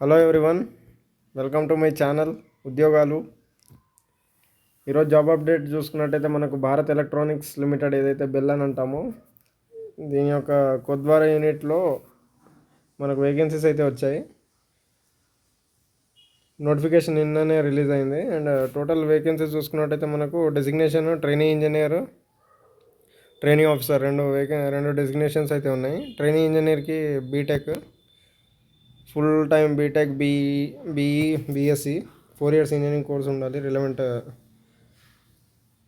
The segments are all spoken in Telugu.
Hello everyone, welcome to my channel ఉద్యోగాలు. ఈరోజు జాబ్ అప్డేట్ చూసుకున్నట్టయితే మనకు భారత్ ఎలక్ట్రానిక్స్ లిమిటెడ్ ఏదైతే బెల్ అని అంటామో దీని యొక్క కొద్వార యూనిట్లో మనకు వేకెన్సీస్ అయితే వచ్చాయి. నోటిఫికేషన్ నిన్ననే రిలీజ్ అయింది. అండ్ టోటల్ వేకెన్సీస్ చూసుకున్నట్టయితే మనకు designation trainee engineer, trainee officer రెండు డెసిగ్నేషన్స్ అయితే ఉన్నాయి. ట్రైనీ ఇంజనీర్కి BTech, full time BTech, BE, BSc 4 years engineering course ఉండాలి రిలవెంట్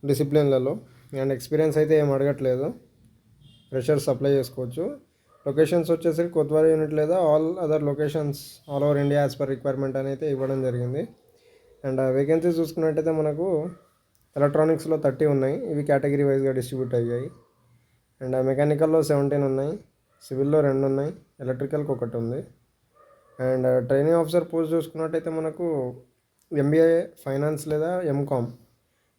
డిసిప్లిన్లలో. అండ్ ఎక్స్పీరియన్స్ అయితే ఏం అడగట్లేదు, ఫ్రెషర్స్ అప్లై చేసుకోవచ్చు. లొకేషన్స్ వచ్చేసరికి కొత్వాల్ యూనిట్ లేదా all other locations all over India as per requirement అని అయితే ఇవ్వడం జరిగింది. అండ్ వేకెన్సీస్ చూసుకున్నట్టయితే మనకు ఎలక్ట్రానిక్స్లో 30 ఉన్నాయి. ఇవి కేటగిరీ వైజ్గా డిస్ట్రిబ్యూట్ అయ్యాయి. అండ్ మెకానికల్లో 17 ఉన్నాయి, సివిల్లో 2 ఉన్నాయి, ఎలక్ట్రికల్కి 1 ఉంది. అండ్ ట్రైనింగ్ ఆఫీసర్ పోస్ట్ చూసుకున్నట్టయితే మనకు ఎంబీఏ, ఫైనాన్స్ లేదా ఎంకామ్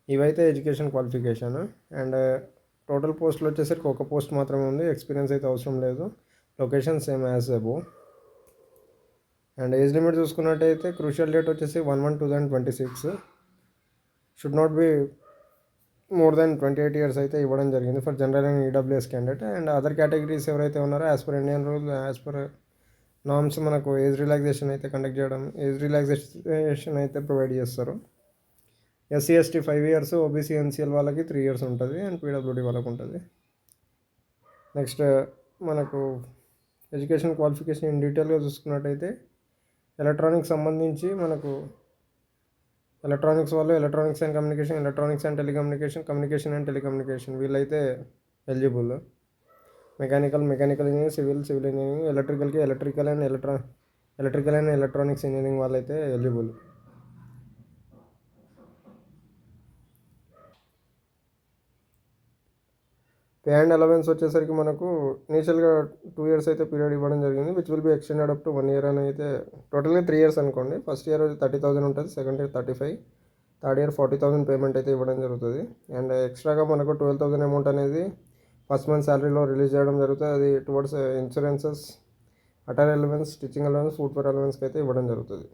ఇవైతే ఎడ్యుకేషన్ క్వాలిఫికేషన్. అండ్ టోటల్ పోస్టులు వచ్చేసరికి 1 పోస్ట్ మాత్రమే ఉంది, ఎక్స్పీరియన్స్ అయితే అవసరం లేదు. Location same as above. And age limit చూసుకున్నట్టయితే క్రూషియల్ డేట్ వచ్చేసి 1/1/2026. Should not be more than 28 years అయితే ఇవ్వడం జరిగింది for general and EWS candidate. And other categories ఎవరైతే ఉన్నారో as per Indian rule, as per norms మనకు ఏజ్ రిలాక్సేషన్ అయితే కండక్ట్ చేయడం, ఏజ్ రిలాక్సేషన్ అయితే ప్రొవైడ్ చేస్తారు. SC ST 5 years, OBC NCL వాళ్ళకి 3 ఇయర్స్ ఉంటుంది. అండ్ పీడబ్ల్యూడీ వాళ్ళకి ఉంటుంది. నెక్స్ట్ మనకు ఎడ్యుకేషన్ క్వాలిఫికేషన్ ఇన్ డీటెయిల్గా చూసుకున్నట్టయితే ఎలక్ట్రానిక్స్ సంబంధించి మనకు ఎలక్ట్రానిక్స్ వాళ్ళు electronics and communication, electronics and telecommunication, communication and telecommunication వీళ్ళైతే eligible. Mechanical engineering, civil engineering, electrical and electronics engineering వాళ్ళైతే ఎలిజిబుల్. పే అండ్ అలవెన్స్ వచ్చేసరికి మనకు ఇనీషియల్గా 2 ఇయర్స్ అయితే పీరియడ్ ఇవ్వడం జరిగింది, which will be extended up to 1 year అని అయితే. టోటల్గా 3 ఇయర్స్ అనుకోండి. ఫస్ట్ ఇయర్ 30,000 ఉంటుంది, second year 35, third year 40,000 payment అయితే ఇవ్వడం జరుగుతుంది. అండ్ ఎక్స్ట్రాగా మనకు 12,000 అమౌంట్ అనేది ఫస్ట్ మంత్ శాలరీలో రిలీజ్ చేయడం జరుగుతుంది. అది towards insurances, attire allowance, stitching allowance, food fare అలవెన్స్కి అయితే ఇవ్వడం జరుగుతుంది.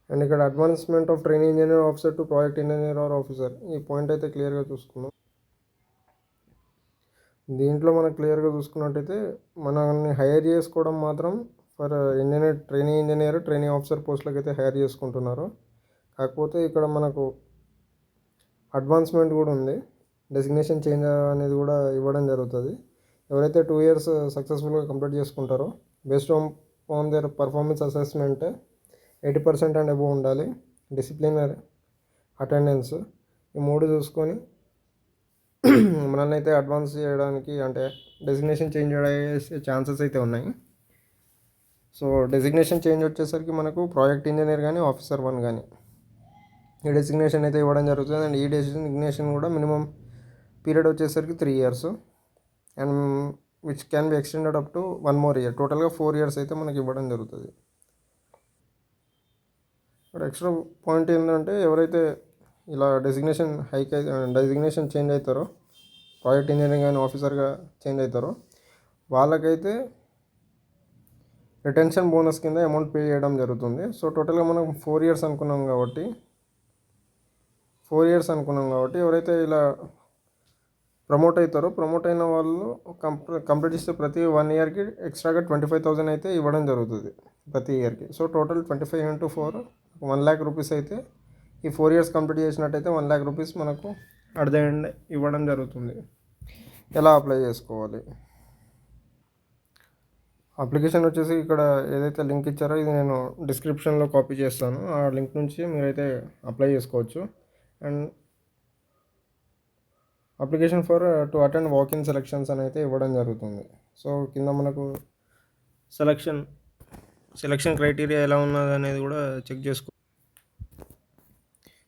అండ్ ఇక్కడ advancement of training engineer officer to project engineer or officer, ఈ పాయింట్ అయితే క్లియర్గా చూసుకున్నాం. దీంట్లో మనకు క్లియర్గా చూసుకున్నట్టయితే మనల్ని హైర్ చేసుకోవడం మాత్రం for training engineer, training officer పోస్టులకు అయితే హైర్ చేసుకుంటున్నారు. కాకపోతే ఇక్కడ మనకు అడ్వాన్స్మెంట్ కూడా ఉంది, డెసిగ్నేషన్ చేంజ్ అనేది కూడా ఇవ్వడం జరుగుతుంది. ఎవరైతే 2 ఇయర్స్ సక్సెస్ఫుల్గా కంప్లీట్ చేసుకుంటారో based on their performance assessment 80% and above ఉండాలి. డిసిప్లినరీ, అటెండెన్స్, ఈ 3 చూసుకొని మనల్ని అయితే అడ్వాన్స్ చేయడానికి అంటే డెసిగ్నేషన్ చేంజ్ అయ్యే ఛాన్సెస్ అయితే ఉన్నాయి. సో డెసిగ్నేషన్ చేంజ్ వచ్చేసరికి మనకు ప్రాజెక్ట్ ఇంజనీర్ కానీ, ఆఫీసర్ 1 కానీ ఈ డెసిగ్నేషన్ అయితే ఇవ్వడం జరుగుతుంది. అండ్ ఈ డెసిగ్నేషన్ కూడా మినిమం పీరియడ్ వచ్చేసరికి 3 years and which can be extended up to 1 more year. టోటల్గా 4 ఇయర్స్ అయితే మనకి ఇవ్వడం జరుగుతుంది. ఇక్కడ ఎక్స్ట్రా పాయింట్ ఏంటంటే ఎవరైతే ఇలా డెసిగ్నేషన్ చేంజ్ అవుతారో, ప్రాజెక్ట్ ఇంజనీరింగ్ కానీ ఆఫీసర్గా చేంజ్ అవుతారో వాళ్ళకైతే రిటెన్షన్ బోనస్ కింద అమౌంట్ పే చేయడం జరుగుతుంది. సో టోటల్గా మనం 4 ఇయర్స్ అనుకున్నాం కాబట్టి ఎవరైతే ఇలా ప్రమోట్ అవుతారో, ప్రమోట్ అయిన వాళ్ళు కంప్లీట్ చేస్తే ప్రతి 1 ఇయర్కి ఎక్స్ట్రాగా 25,000 అయితే ఇవ్వడం జరుగుతుంది ప్రతి ఇయర్కి. So total 25 into 4 1 lakh rupees అయితే ఈ 4 ఇయర్స్ కంప్లీట్ చేసినట్టయితే 1 lakh రూపీస్ మనకు అట్ ద ఎండ్ ఇవ్వడం జరుగుతుంది. ఎలా అప్లై చేసుకోవాలి? అప్లికేషన్ వచ్చేసి ఇక్కడ ఏదైతే లింక్ ఇచ్చారో ఇది నేను డిస్క్రిప్షన్లో కాపీ చేస్తాను, ఆ లింక్ నుంచి మీరైతే అప్లై చేసుకోవచ్చు. And application for to attend walk-in selections అని అయితే ఇవ్వడం జరుగుతుంది. సో కింద మనకు సెలక్షన్ క్రైటీరియా ఎలా ఉన్నది అనేది కూడా చెక్ చేసుకో.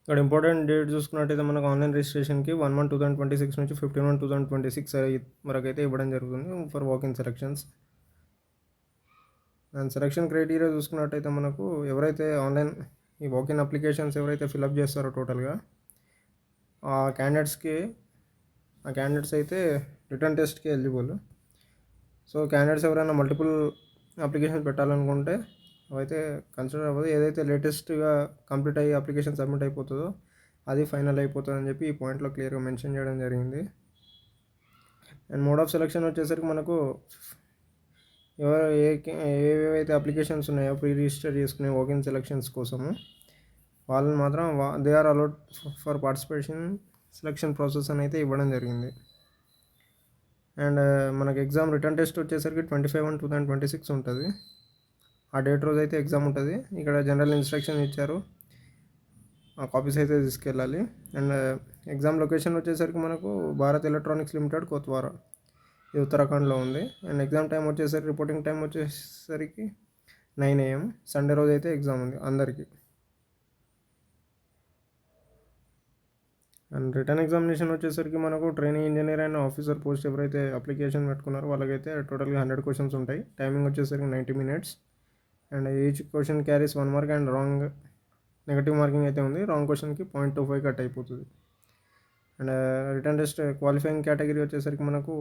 ఇక్కడ ఇంపార్టెంట్ డేట్ చూసుకున్నట్టయితే మనకు ఆన్లైన్ రిజిస్ట్రేషన్కి 1/1/2026 నుంచి 15/1/2026 వరకు అయితే ఇవ్వడం జరుగుతుంది for walk-in selections. And selection criteria చూసుకున్నట్టయితే మనకు ఎవరైతే ఆన్లైన్ ఈ వాక్-ఇన్ అప్లికేషన్స్ ఎవరైతే ఫిలప్ చేస్తారో టోటల్గా ఆ క్యాండిడేట్స్కి ఆ క్యాండిడేట్స్ అయితే రిటర్న్ టెస్ట్కి ఎలిజిబుల్. సో క్యాండిడేట్స్ ఎవరైనా మల్టిపుల్ అప్లికేషన్ పెట్టాలనుకుంటే అవైతే కన్సిడర్ అవ్వదు. ఏదైతే లేటెస్ట్గా కంప్లీట్ అయ్యి అప్లికేషన్ సబ్మిట్ అయిపోతుందో అది ఫైనల్ అయిపోతుంది అని చెప్పి ఈ పాయింట్లో క్లియర్గా మెన్షన్ చేయడం జరిగింది. అండ్ మోడ్ ఆఫ్ సెలెక్షన్ వచ్చేసరికి మనకు ఎవరు ఏవేవైతే అప్లికేషన్స్ ఉన్నాయో ప్రీ రిజిస్టర్ చేసుకునే వాకిన్ సెలెక్షన్స్ కోసము వాళ్ళని మాత్రం they are allowed for participation selection process అని అయితే ఇవ్వడం జరిగింది. అండ్ మనకి ఎగ్జామ్ రిటర్న్ టెస్ట్ వచ్చేసరికి 25/1/2026 ఉంటుంది. ఆ డేట్ రోజు అయితే ఎగ్జామ్ ఉంటుంది. ఇక్కడ జనరల్ ఇన్స్ట్రక్షన్ ఇచ్చారు, ఆ కాపీస్ అయితే తీసుకెళ్ళాలి. అండ్ ఎగ్జామ్ లొకేషన్ వచ్చేసరికి మనకు భారత్ ఎలక్ట్రానిక్స్ లిమిటెడ్ కోత్వారా, ఇది ఉత్తరాఖండ్లో ఉంది. అండ్ ఎగ్జామ్ టైం వచ్చేసరికి రిపోర్టింగ్ టైం వచ్చేసరికి 9 AM. సండే రోజు అయితే ఎగ్జామ్ ఉంది అందరికీ. అండ్ రిటర్న్ ఎగ్జామినేషన్ వచ్చేసరికి మనకు training engineer and officer post ఎవరైతే అప్లికేషన్ పెట్టుకున్నారో వాళ్ళకైతే టోటల్గా 100 క్వశ్చన్స్ ఉంటాయి. టైమింగ్ వచ్చేసరికి 90 minutes. And each question carries 1 mark and wrong negative marking అయితే ఉంది. రాంగ్ క్వశ్చన్కి 0.25 కట్ అయిపోతుంది. And written test qualifying category వచ్చేసరికి మనకు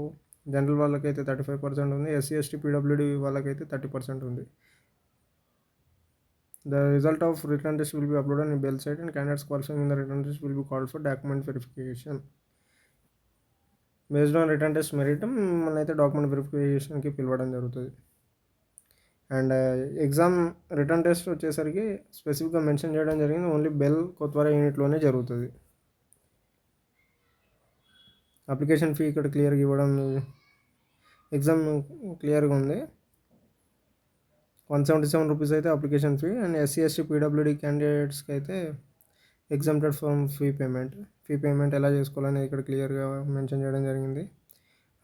జనరల్ వాళ్ళకైతే 35% ఉంది. SC ST PWD వాళ్ళకైతే 30% ఉంది. The result of written test will be uploaded in BEL site and candidates qualifying in the written test will be called for document verification. Based on written test merit మనైతే డాక్యుమెంట్ వెరిఫికేషన్కి పిలవడం జరుగుతుంది. అండ్ ఎగ్జామ్ రిటర్న్ టెస్ట్ వచ్చేసరికి స్పెసిఫిక్గా మెన్షన్ చేయడం జరిగింది, ఓన్లీ బెల్ కొత్వారా యూనిట్లోనే జరుగుతుంది. అప్లికేషన్ ఫీ ఇక్కడ క్లియర్గా ఇవ్వడం, ఎగ్జామ్ క్లియర్గా ఉంది. 177 రూపీస్ అయితే application fee. And SC ST PWD క్యాండిడేట్స్కి అయితే ఎగ్జామ్టెడ్ ఫ్రమ్ ఫీ పేమెంట్ ఎలా చేసుకోవాలనేది ఇక్కడ క్లియర్గా మెన్షన్ చేయడం జరిగింది.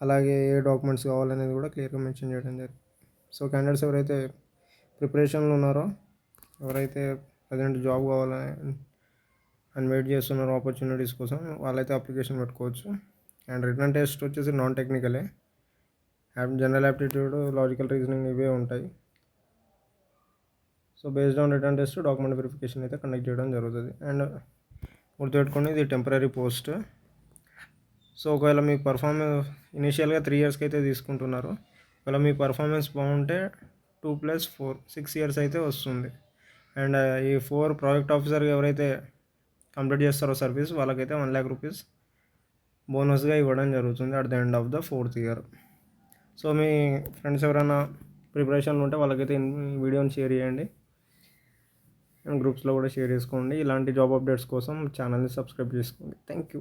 అలాగే ఏ డాక్యుమెంట్స్ కావాలనేది కూడా క్లియర్గా మెన్షన్ చేయడం జరిగింది. సో క్యాండిడేట్స్ ఎవరైతే ప్రిపరేషన్లో ఉన్నారో, ఎవరైతే ప్రజెంట్ జాబ్ కావాలని అండ్ వెయిట్ చేస్తున్నారో ఆపర్చునిటీస్ కోసం, వాళ్ళైతే అప్లికేషన్ పెట్టుకోవచ్చు. అండ్ రిటర్న్ టెస్ట్ వచ్చేసి నాన్ టెక్నికలే, జనరల్ యాప్టిట్యూడ్, లాజికల్ రీజనింగ్ ఇవే ఉంటాయి. So based on written test document verification అయితే కండక్ట్ చేయడం జరుగుతుంది. అండ్ గుర్తుపెట్టుకోండి, ఇది టెంపరీ పోస్ట్. సో ఒకవేళ మీ పర్ఫార్మెన్స్ ఇనీషియల్గా 3 yearsకి అయితే తీసుకుంటున్నారు. ఒకవేళ మీ పర్ఫార్మెన్స్ బాగుంటే 2 + 4 6 years అయితే వస్తుంది. అండ్ ఈ 4 ప్రాజెక్ట్ ఆఫీసర్ ఎవరైతే కంప్లీట్ చేస్తారో సర్వీస్, వాళ్ళకైతే 1 lakh rupees బోనస్గా ఇవ్వడం జరుగుతుంది at the end of the 4th year. So me friends ఎవరైనా ప్రిపరేషన్లో ఉంటే వాళ్ళకైతే వీడియోని షేర్ చేయండి అండ్ గ్రూప్స్లో కూడా షేర్ చేసుకోండి. ఇలాంటి జాబ్ అప్డేట్స్ కోసం ఛానల్ని సబ్స్క్రైబ్ చేసుకోండి. Thank you.